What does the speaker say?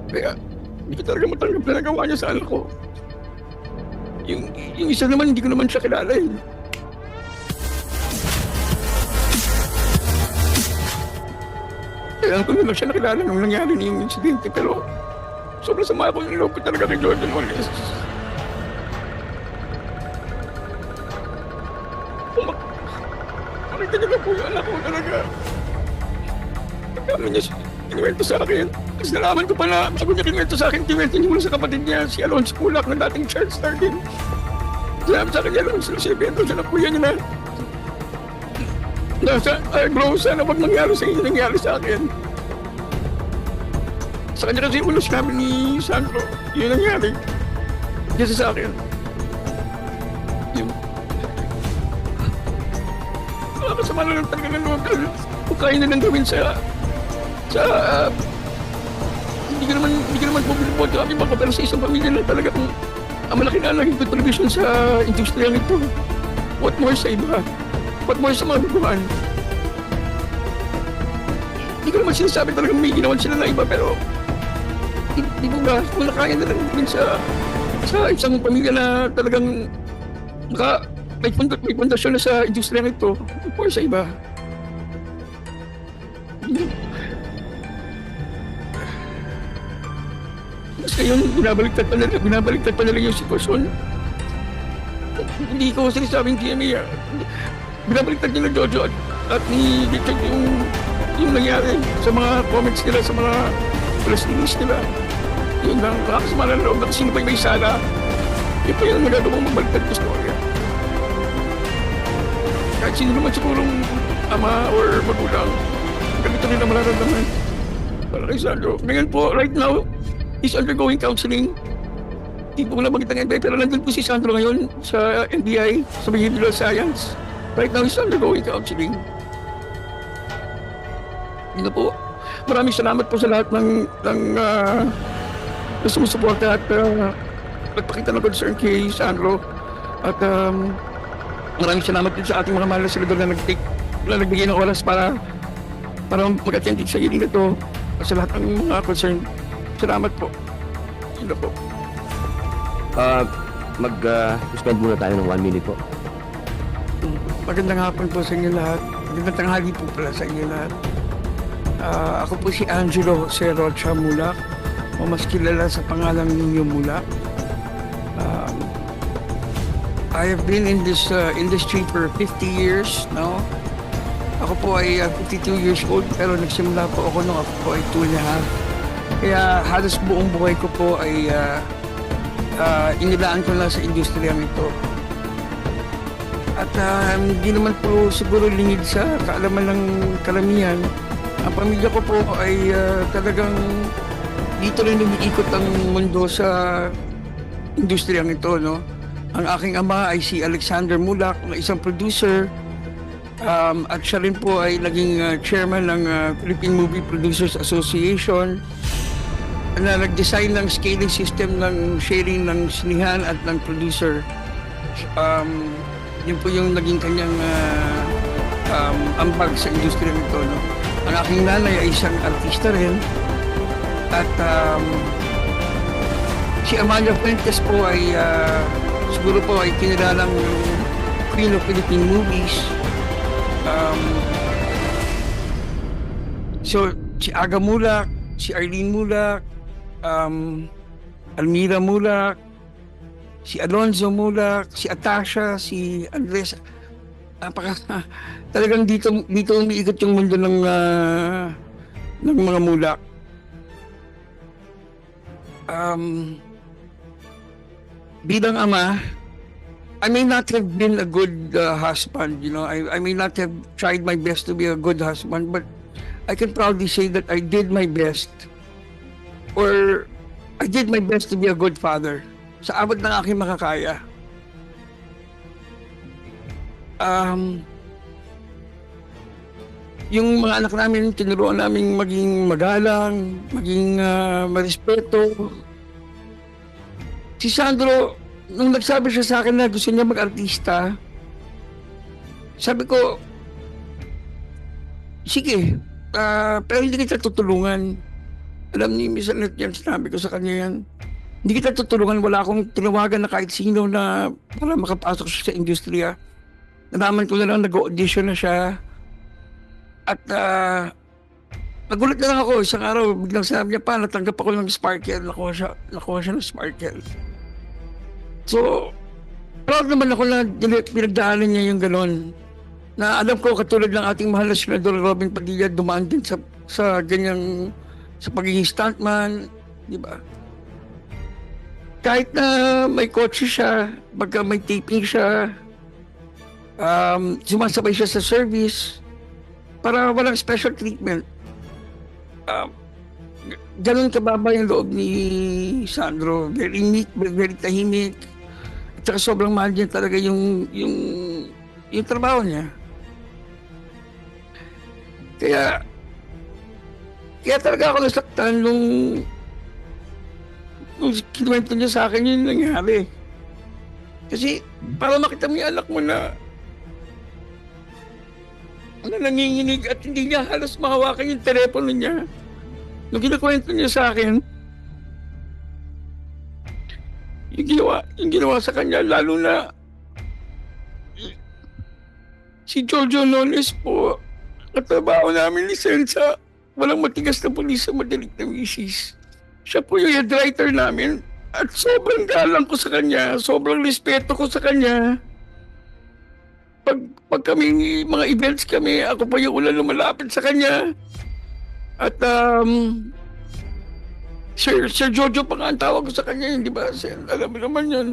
Kaya hindi ko talaga matanggap na nagawa niya sa anak ko. Yung isa naman, hindi ko naman siya kilala eh. Kailangan ko naman siya nakilala nung nangyari na yung insidente, pero sobrang sama ako ng loob ko talaga kay Jordan Wallace. Makita niyo na po yung anak ko talaga. Pagkano niya kinuwento sa akin. Tapos nalaman ko pa na bago niya kinuwento sa akin, kinuwento niya mula sa kapatid niya, si Alonso Kulak, na dating child star din. Sinabi sa akin niya, Alonso, si Bento, siya na po yan na. Bro, sana wag nangyari sa inyo, nangyari sa akin. Sa kanya kasi ulos namin ni Sandro, yun nangyari. Kasi sa akin. Yung... Kasama na lang talaga ng loob. Kung kaya na lang gawin hindi ko naman po binibuhat yung aming mga pero sa isang pamilya na talaga ang malaki na naging contribution sa industriya nito. What more sa iba? What more sa mga duguan? Hindi ko naman sinasabi talagang may ginawan sila na iba, pero di mo ba, kung nakaya na lang din sa isang pamilya na talagang may pundasyon na sa industriya nito, what more sa iba? Kasi ngayon, binabaliktad pa nila yung sitwasyon. Hindi ko sinasabing GMA. Binabaliktad nila Jojo at ni Richard yung nangyari sa mga comments nila, sa mga press nila. Yun lang, nakakasama na loob na sino pa yung may sala. Yun pa yung nagagawang mabaliktad ko storya. Kahit sino naman sigurong ama or magulang, ganito rin ang mararamdaman. Para kay Sandro. Ngayon po, right now, he's undergoing counseling. Hindi po ko nabanggit ang NBI, pero nandun po si Sandro ngayon sa NBI, sa Behavioral Science. Right now, he's undergoing counseling. Yun na po. Maraming salamat po sa lahat ng sumusuporta at nagpakita ng concern kay Sandro. At maraming salamat din sa ating mga mahal na senador na nagbigay ng oras para mag-attend sa hearing na ito. Sa lahat ng mga concern. Salamat po. Yun na po. Suspend muna tayo ng 1 minute po. Magandang hapon po sa inyo lahat. Magandang tanghali po pala sa inyo lahat. Ako po si Angelo Jose Rocha Mulak, o mas kilala sa pangalang Nino Mulak. I have been in this industry for 50 years now. Ako po ay 52 years old, pero nagsimula po ako nung ako po ay 2 and a half. Kaya halos buong buhay ko po ay inilaan ko na sa industriyang ito. At hindi naman po siguro lingid sa kaalaman ng karamihan. Ang pamilya ko po ay talagang dito rin umiikot ang mundo sa industriyang ito, no? Ang aking ama ay si Alexander Mulak, na isang producer. At siya rin po ay naging chairman ng Philippine Movie Producers Association, na nag-design ng scaling system ng sharing ng sinihan at ng producer. Yun po yung naging kanyang ambag sa industriya nito, no? Ang aking nanay ay isang artista rin. At si Amalia Fuentes po ay siguro po ay kinilalang Queen of Philippine Movies. So, si Aga Mulak, si Arlene Mulak, Almira Mulak, si Alonzo Mulak, si Atasha, si Andres. Talagang dito umiikot yung mundo ng mga Mulak. Bilang ama, I may not have been a good husband, you know. I may not have tried my best to be a good husband, but I can proudly say that I did my best, or I did my best to be a good father sa abot ng aking makakaya. Yung mga anak namin, tinuruan namin maging magalang, maging marespeto. Si Sandro, nung nagsabi siya sa akin na gusto niya mag-artista, sabi ko, sige, pero hindi kita tutulungan. Alam ni Miss Annette yan, sinabi ko sa kanya yan. Hindi kita tutulungan, wala akong tinawagan na kahit sino na para makapasok siya sa industriya. Nalaman ko na lang nag-audition na siya. At nagulat na lang ako, isang araw, biglang sinabi niya pa, natanggap ako ng Sparkle, nakuha siya ng Sparkle. So, proud naman ako na pinagdaanan niya yung ganon. Na alam ko, katulad ng ating mahal na Senador Robin Padilla, dumaan din sa ganyang, sa pagiging stuntman, di ba? Kahit na may kotse siya, pagka may taping siya, sumasabay siya sa service, para walang special treatment. Ganon kababa yung loob ni Sandro. Very meek, very tahimik. At saka sobrang mahal niya talaga yung trabaho niya. Kaya talaga ako nasaktan nung kinuwento niya sa akin yung nangyari. Kasi para makita mo yung anak mo na nanginginig at hindi niya halos mahawakan yung telepono niya. Nung kinakwento niya sa akin, yung ginawa sa kanya, lalo na si Jojo Nones po, katrabaho namin lisensya, walang matigas na pulis sa madaling na misis. Siya po yung head writer namin at sobrang galang ko sa kanya, sobrang respeto ko sa kanya. Pag kami, mga events kami, ako pa yung unang lumalapit sa kanya. At Sir Jojo pa nga ang tawag ko sa kanya, di ba? Sir, alam mo naman yan.